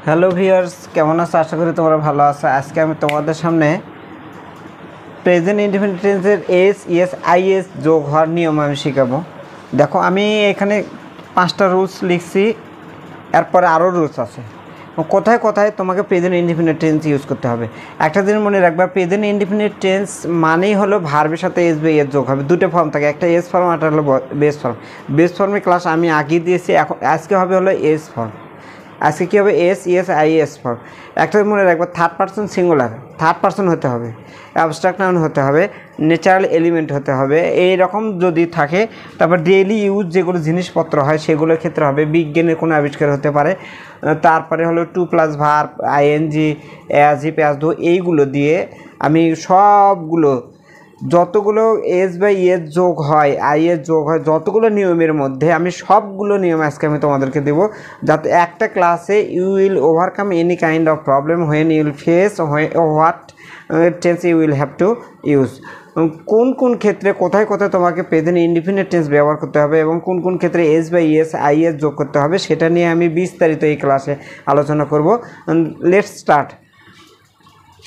Hello viewers, কেমন আছো? আশা করি তোমরা ভালো আছো। আজকে আমি তোমাদের সামনে প্রেজেন্ট ইনডিফিনিট টেন্সের এস, ইএস, আইএস যোগ হওয়ার নিয়ম আমি শেখাবো। দেখো, আমি এখানে 5টা রুলস লিখছি, এরপরে আরও রুলস আছে। কোথায় কোথায় তোমাকে প্রেজেন্ট ইনডিফিনিট টেন্স ইউজ করতে হবে। একটা দিন মনে রাখবা, প্রেজেন্ট ইনডিফিনিট টেন্স মানেই হলো ভার্বের সাথে এস বা এস যোগ হবে। দুটো ফর্ম থাকে, একটা এস ফর্ম, একটা হলো বেস ফর্ম। বেস ফর্মের ক্লাস আমি আগে দিয়েছি, এখন আজকে হবে হলো এস ফর্ম। আজকে কী হবে? S, ES, IS form. একটা মনে রাখবো, third person singular, third person হতে হবে, অ্যাবস্ট্রাক্ট নাউন হতে হবে, ন্যাচারাল এলিমেন্ট হতে হবে। এই রকম যদি থাকে, তারপর ডেইলি ইউজ যেগুলো জিনিসপত্র হয় সেগুলোর ক্ষেত্রে হবে। বিজ্ঞানের কোনো আবিষ্কার হতে পারে। তারপরে হলো 2+ verb, ING, as, if, as, though, এইগুলো দিয়ে আমি সবগুলো যতগুলো এস বা ইএস যোগ হয়, আইএস যোগ হয়, যতগুলো নিয়মের মধ্যে আমি সবগুলো নিয়ম আজকে আমি তোমাদেরকে দেবো, যাতে একটা ক্লাসে you will overcome any kind of problem when you will face what tense you will have to use. কোন কোন ক্ষেত্রে কোথায় কোথায় তোমাকে প্রেজেন্ট ইনডিফিনিট টেন্স ব্যবহার করতে হবে এবং কোন কোন ক্ষেত্রে এস বা ইএস, আইএস যোগ করতে হবে, সেটা নিয়ে আমি বিস্তারিত এই ক্লাসে আলোচনা করব। Let's start.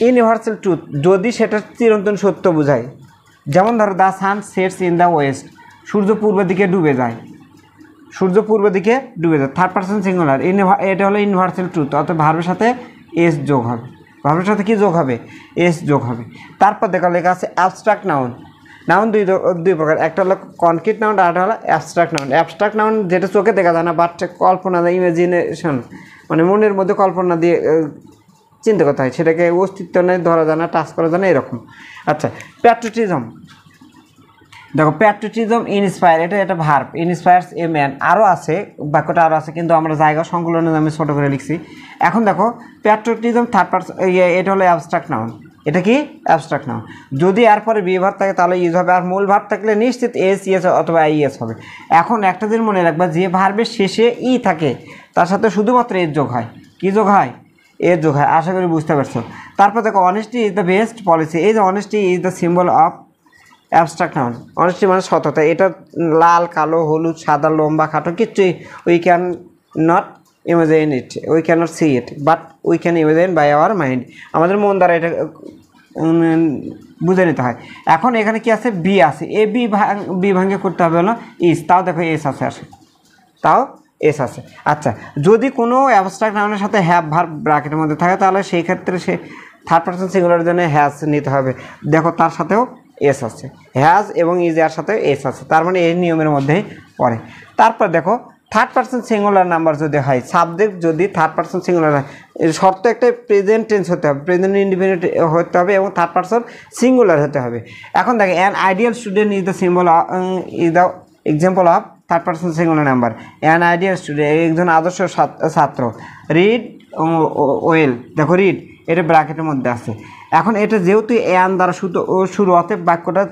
ইউনিভার্সাল ট্রুথ, যদি সেটা চিরন্তন সত্য বোঝায়, যেমন ধরো the sun sets in the west, সূর্য পূর্ব দিকে ডুবে যায়, সূর্য পূর্ব দিকে ডুবে যায়। থার্ড পারসন সিঙ্গুলার, এটা হলো ইউনিভার্সাল ট্রুথ, অর্থাৎ ভার্বের সাথে এস যোগ হবে। ভার্বের সাথে কি যোগ হবে? এস যোগ হবে। তারপর দেখা লেখা আছে অ্যাবস্ট্রাক্ট নাউন। নাউন দুই প্রকার, একটা হলো কনক্রিট নাউন আর একটা হলো অ্যাবস্ট্রাক্ট নাউন। অ্যাবস্ট্রাক্ট নাউন যেটা চোখে দেখা যায় না, বাট কল্পনা, ইমাজিনেশন, মানে মনের মধ্যে কল্পনা দিয়ে চিন্তা করতে হয়, সেটাকে অস্তিত্ব নেই, ধরা যায় না, টাচ করা যায় না, এরকম। আচ্ছা, প্যাট্রিয়টিজম। দেখো, প্যাট্রিয়টিজম ইনস্পায়ার, এটা ভার্ব, ইনস্পায়ার্স এ ম্যান। আরও আছে, বাক্যটা আরও আছে, কিন্তু আমরা জায়গা সংকলনে আমি ছোটো করে লিখছি। এখন দেখো, প্যাট্রিয়টিজম থার্ড পারসন, এটা হলো অ্যাবস্ট্রাক্ট নাউন। এটা কি? Abstract noun. যদি এরপরে বি ভার্ব থাকে তাহলে ইউজ হবে, আর মূল ভার্ব থাকলে নিশ্চিত এস, ইএস অথবা আইএস হবে। এখন একটা দিন মনে রাখবা, যে ভার্বের শেষে ই থাকে তার সাথে শুধুমাত্র এর যোগ হয়। কী যোগ হয়? এর যোগ হয়। আশা করি বুঝতে পারছো। তারপর দেখো, honesty is the best policy. এই যে honesty is the symbol of abstract noun. Honesty মানে সততা। এটা লাল, কালো, হলুদ, সাদা, লম্বা, খাটো কিচ্ছুই, we can not imagine it, we can not see it, but we can imagine by our mind. আমাদের মন দ্বারা এটা বুঝে নিতে হয়। এখন এখানে কি আছে? বি আছে। এ বি ভাঙ্গে করতে হবে হলো ইস। তাও দেখো এস আছে, তাও এস আছে। আচ্ছা, যদি কোনো অ্যাবস্ট্রাক্ট নাউনের সাথে হ্যাভ ভার্ব ব্র্যাকেটের মধ্যে থাকে, তাহলে সেই ক্ষেত্রে সে থার্ড পারসন সিঙ্গুলারের জন্য হ্যাজ নিতে হবে। দেখো, তার সাথেও এস আছে, হ্যাজ এবং ইজ এর সাথে এস আছে, তার মানে এই নিয়মের মধ্যেই পড়ে। তারপর দেখো, থার্ড পারসন সিঙ্গুলার নাম্বার যদি হয়, সাবজেক্ট যদি থার্ড পারসন সিঙ্গুলার হয়, শর্ত একটা প্রেজেন্ট টেন্স হতে হবে, প্রেজেন্ট ইনডিফিনিট হতে হবে এবং থার্ড পারসন সিঙ্গুলার হতে হবে। এখন দেখো, an ideal student is the symbol is the example of third person singular number. An ideal student, একজন আদর্শ ছাত্র। রিড ওয়েল, দেখো রিড, এটা ব্র্যাকেটের মধ্যে আছে। এখন এটা যেহেতু অ্যান দ্বারা শুরু, অতএব বাক্যটা,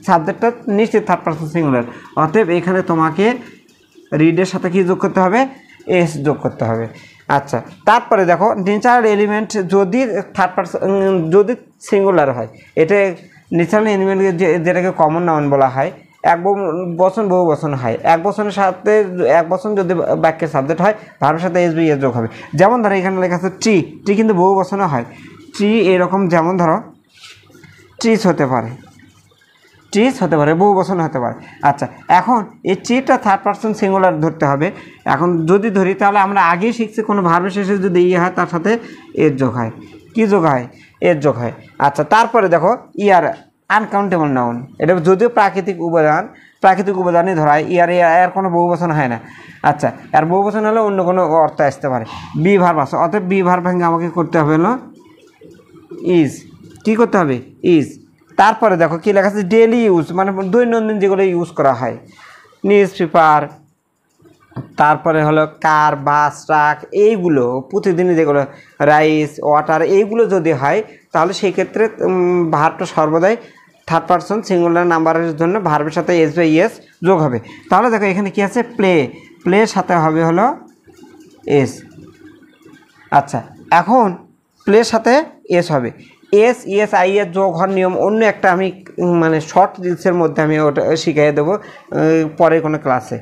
সাবজেক্টটা নিশ্চিত থার্ড পারসন সিঙ্গুলার, অতএব এখানে তোমাকে রিডের সাথে কি যোগ করতে হবে? এস যোগ করতে হবে। আচ্ছা, তারপরে দেখো, ন্যাচারাল এলিমেন্ট যদি থার্ড পারসন, যদি সিঙ্গুলার হয়, এটা ন্যাচারাল এলিমেন্ট যেটাকে কমন নাউন বলা হয়। এক বচন বহু বচন হয়, এক বচনের সাথে এক বচন যদি বাক্যের সাবজেক্ট হয়, ভার্বের সাথে এস বি এস যোগ হবে। যেমন ধরো এখানে লেখা আছে ট্রি, ট্রি কিন্তু বহু বচনে হয়। ট্রি এরকম, যেমন ধরো ট্রিজ হতে পারে, ট্রিজ হতে পারে, বহু বচন হতে পারে। আচ্ছা, এখন এই ট্রিটা থার্ড পারসন সিঙ্গুলার ধরতে হবে। এখন যদি ধরি, তাহলে আমরা আগেই শিখছি, কোনো ভার্বের শেষে যদি ইয়ে হয়, তার সাথে এর যোগ হয়। কী যোগ হয়? এর যোগ হয়। আচ্ছা, তারপরে দেখো, ইয়ার আনকাউন্টেবল নাউন, এটা যদিও প্রাকৃতিক উপাদানই ধরা হয়। এর কোনো বহু বচন হয় না। আচ্ছা, আর বহু বচন হলে অন্য কোনো অর্থ আসতে পারে। বি ভার্ব আছে, অতএব বি ভার্ব ভেঙে আমাকে করতে হবে হলো ইজ। কী করতে হবে? ইজ। তারপরে দেখো কী লেখা আছে? ডেলি ইউজ, মানে দৈনন্দিন যেগুলো ইউজ করা হয়, নিউজ পেপার, তারপরে হলো কার, বাস, ট্রাক, এইগুলো প্রতিদিনই যেগুলো, রাইস, ওয়াটার, এইগুলো যদি হয়, তাহলে সেই ক্ষেত্রে ভার্বটা সর্বদাই থার্ড পারসন সিঙ্গুলার নাম্বারের জন্য ভার্বের সাথে এস বা ইএস যোগ হবে। তাহলে দেখো এখানে কি আছে? প্লে, প্লের সাথে হবে হলো এস। আচ্ছা, এখন প্লের সাথে এস হবে। এস, ইএস, আইএস যোগ হওয়ার নিয়ম অন্য একটা আমি মানে শর্ট রিলসের মধ্যে আমি ওটা শিখিয়ে দেবো পরে কোনো ক্লাসে।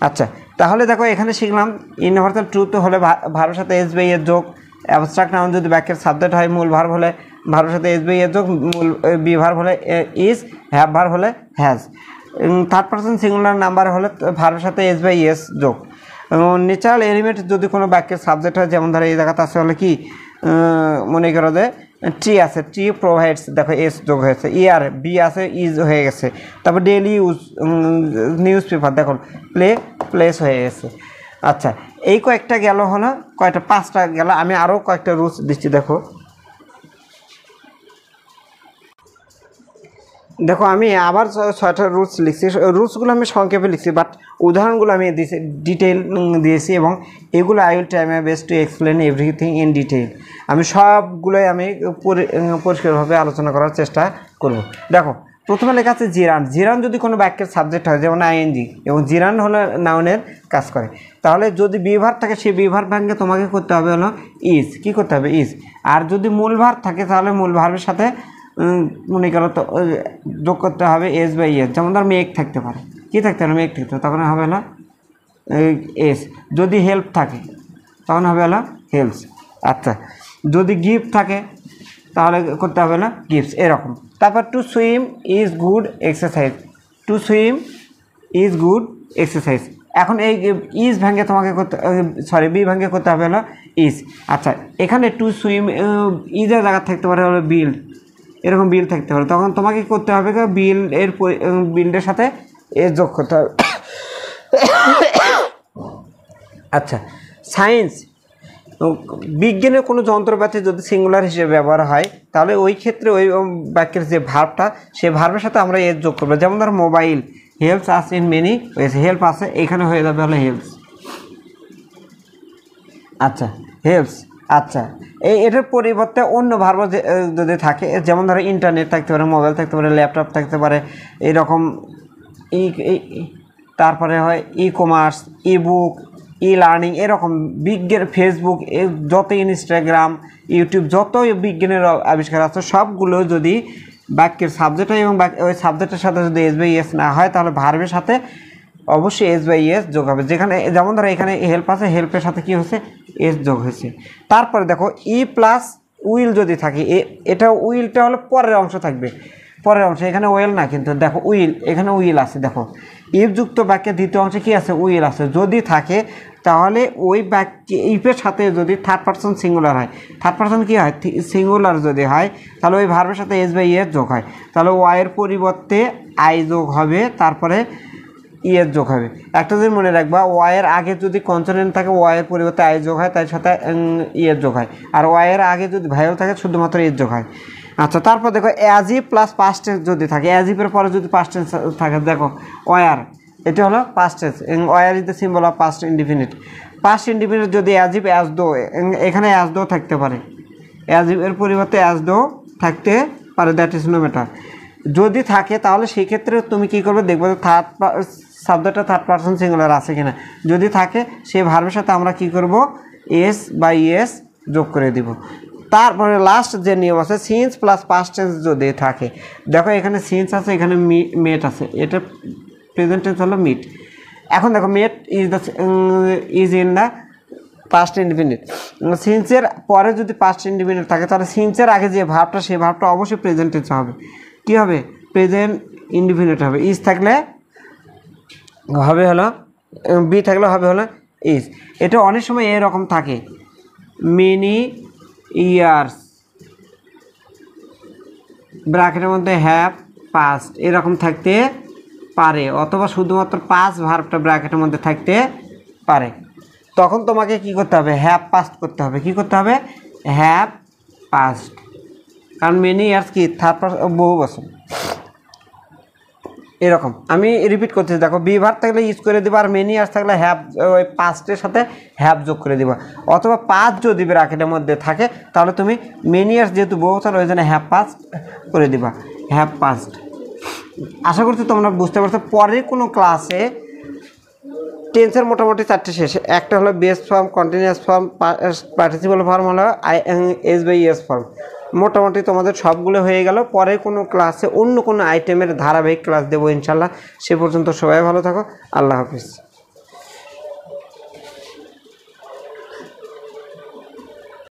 আচ্ছা, তাহলে দেখো এখানে শিখলাম ইউনিভার্সাল ট্রুথ হলে ভার্বের সাথে এস বাই এর যোগ, অ্যাবস্ট্রাক্ট নাউন যদি বাক্যের সাবজেক্ট হয় মূল ভার্ব হলে ভার্বের সাথে এস বাই এর যোগ, মূল বি ভার্ব হলে ইজ, হ্যাভ ভার্ব হলে has. Third person singular number হলে ভার্বের সাথে এস বাই এস যোগ। ন্যাচারাল এলিমেন্ট যদি কোনো বাক্যের সাবজেক্ট হয়, যেমন ধরো এই জায়গাতে আছে হলে কি মনে করো যে ট্রি আছে, ট্রি প্রোভাইডস, দেখো এস যোগ হয়েছে, ইয়ার বি আছে ইজ হয়ে গেছে। তারপর ডেইলি ইউজ নিউজ পেপার, দেখো প্লেস হয়ে গেছে। আচ্ছা, এই কয়েকটা গেল হলো কয়টা, 5টা গেল। আমি আরও কয়েকটা রুলস দিচ্ছি, দেখো আমি আবার 6টা রুলস লিখছি। রুলসগুলো আমি সংক্ষেপে লিখছি, বাট উদাহরণগুলো আমি ডিটেইল দিয়েছি, এবং এগুলো I will try my best to explain everything in detail. আমি সবগুলোই আমি পরিষ্কারভাবে আলোচনা করার চেষ্টা করব। দেখো প্রথমে লেখা আছে জিরান। জিরান যদি কোনো বাক্যের সাবজেক্ট হয়, যেমন আইএনজি, এবং জিরান হলো নাউনের কাজ করে, তাহলে যদি বিভার থাকে সেই বিভার ভাঙ্গে তোমাকে করতে হবে হলো ইজ, কি করতে হবে ইজ। আর যদি মূল ভার থাকে তাহলে মূল ভার্বের সাথে মনে করো তো যোগ করতে হবে এস বাই এস। যেমন ধর মেক থাকতে পারে, কী থাকতে পারে মেক থাকতে পারে, তখন হবে না এস। যদি হেল্প থাকে তখন হবে না হেল্পস। আচ্ছা, যদি গিফট থাকে তাহলে করতে হবে না গিফটস, এরকম। তারপর to swim is good exercise, to swim is good exercise. এখন এই ইজ ভাঙ্গে তোমাকে করতে, সরি বি ভাঙ্গে করতে হবে হলো ইজ। আচ্ছা, এখানে টু সুইম ইজের জায়গা থাকতে পারে হলো বিল্ড, এরকম বিল থাকতে পারে, তখন তোমাকে করতে হবে বিল এর বিল্ডের সাথে এর যোগ করতে হবে। আচ্ছা, সায়েন্স বিজ্ঞানের কোনো যন্ত্রপাতি যদি সিঙ্গুলার হিসেবে ব্যবহার হয়, তাহলে ওই ক্ষেত্রে ওই বাক্যের যে ভার্বটা, সেই ভার্বের সাথে আমরা এর যোগ করবো। যেমন ধর mobile helps us in many ways, help আছে এখানে হয়ে যাবে হলো হেল্পস। আচ্ছা, হেল্পস। আচ্ছা, এটার পরিবর্তে অন্য ভার্ব যদি থাকে, যেমন ধরো ইন্টারনেট থাকতে পারে, মোবাইল থাকতে পারে, ল্যাপটপ থাকতে পারে, এরকম তারপরে হয় ই কমার্স, ই বুক, ই লার্নিং, এরকম বিজ্ঞান, ফেসবুক, যত ইনস্টাগ্রাম, ইউটিউব, যত বিজ্ঞানের আবিষ্কার আছে সবগুলো যদি বাক্যের সাবজেক্ট হয় এবং ওই সাবজেক্টের সাথে যদি এস বাই এস না হয়, তাহলে ভার্বের সাথে অবশ্যই এস বাই এস যোগ হবে। যেখানে যেমন ধরো এখানে হেল্প আছে, হেল্পের সাথে কি হয়েছে এস যোগ হয়েছে। তারপরে দেখো ই প্লাস উইল যদি থাকে, এটা উইলটা হলো পরের অংশ থাকবে, পরের অংশ, এখানে ওয়েল না, কিন্তু দেখো উইল, এখানে উইল আছে। দেখো ইফযুক্ত বাক্যের দ্বিতীয় অংশে কি আছে উইল আছে, যদি থাকে তাহলে ওই বাক্যে ইফের সাথে যদি থার্ড পারসন সিঙ্গুলার হয়, থার্ড পারসন কী হয় সিঙ্গুলার যদি হয়, তাহলে ওই ভার্বের সাথে এস বাই এস যোগ হয়, তাহলে ওয়াইয়ের পরিবর্তে আই যোগ হবে, তারপরে ইয়ের যোগ হবে। একটা যদি মনে রাখবা, ওয়াইয়ের আগে যদি কনসোনেন্ট থাকে ওয়াইয়ের পরিবর্তে আই যোগ হয়, তার সাথে ইয়ের যোগ হয়। আর ওয়াইয়ের আগে যদি ভাইয়েল থাকে শুধুমাত্র এর যোগ হয়। আচ্ছা, তারপর দেখো অ্যাজিভ প্লাস পাস্ট টেন্স যদি থাকে, অ্যাজিভের পরে যদি পাস্ট টেন্স থাকে, দেখো ওয়ার, এটা হলো past tense, were is the symbol of past indefinite. Past indefinite যদি অ্যাজিভ অ্যাজ দো, এখানে অ্যাজ দো থাকতে পারে, অ্যাজিভের পরিবর্তে অ্যাজ দো থাকতে পারে, দ্যাট ইজ নো ম্যাটার। যদি থাকে তাহলে সেই ক্ষেত্রে তুমি কী করবে, দেখবে থার্ড সাবজেক্টটা থার্ড পারসন সিঙ্গুলার আছে কিনা, যদি থাকে সেই ভার্বের সাথে আমরা কি করব এস বাই এস যোগ করে দিব। তারপরে লাস্ট যে নিয়ম আছে সিন্স প্লাস পাস্ট টেন্স যদি থাকে, দেখো এখানে সিন্স আছে, এখানে মেট আছে, এটা প্রেজেন্ট টেন্স হলো মিট। এখন দেখো met is in the past indefinite, সিন্সের পরে যদি পাস্ট ইনডিফিনিট থাকে তাহলে সিন্সের আগে যে ভার্বটা সেই ভার্বটা অবশ্যই প্রেজেন্ট টেন্স হবে, কী হবে প্রেজেন্ট ইনডিফিনিট হবে। ইজ থাকলে হবে হলো বি থাকলে হবে হলো ইজ। এটা অনেক সময় এরকম থাকে, মেনি ইয়ার্স ব্র্যাকেটের মধ্যে হ্যাভ পাস্ট এরকম থাকতে পারে, অথবা শুধুমাত্র পাস্ট ভার্বটা ব্র্যাকেটের মধ্যে থাকতে পারে। তখন তোমাকে কি করতে হবে হ্যাভ পাস্ট করতে হবে, কি করতে হবে হ্যাভ পাস্ট, কারণ মেনি ইয়ার্স কি থার্ড পারসন বহু বছর। এরকম আমি রিপিট করছি, দেখো বি ভার্ব থাকলে ইউজ করে দেবো, আর মেনি ইয়ার্স থাকলে হ্যাভ ওই পাস্টের সাথে হ্যাভ যোগ করে দেবো, অথবা পাস্ট যদি ব্র্যাকেটের মধ্যে থাকে তাহলে তুমি মেনি ইয়ার্স যেহেতু বহু বছর ওই জন্য হ্যাভ পাস্ট করে দিবা, হ্যাভ পাস্ট। আশা করছি তোমরা বুঝতে পারছো। পরের কোনো ক্লাসে টেন্সের মোটামুটি 4টে শেষে, একটা হলো base form, continuous form, participle form হলো এস বাই এস ফর্ম। মোটামুটি তোমাদের সবগুলো হয়ে গেল। পরে কোনো ক্লাসে অন্য কোনো আইটেমের ধারাবাহিক ক্লাস দেবো ইনশাল্লাহ। সে পর্যন্ত সবাই ভালো থাকো, আল্লাহ হাফিজ।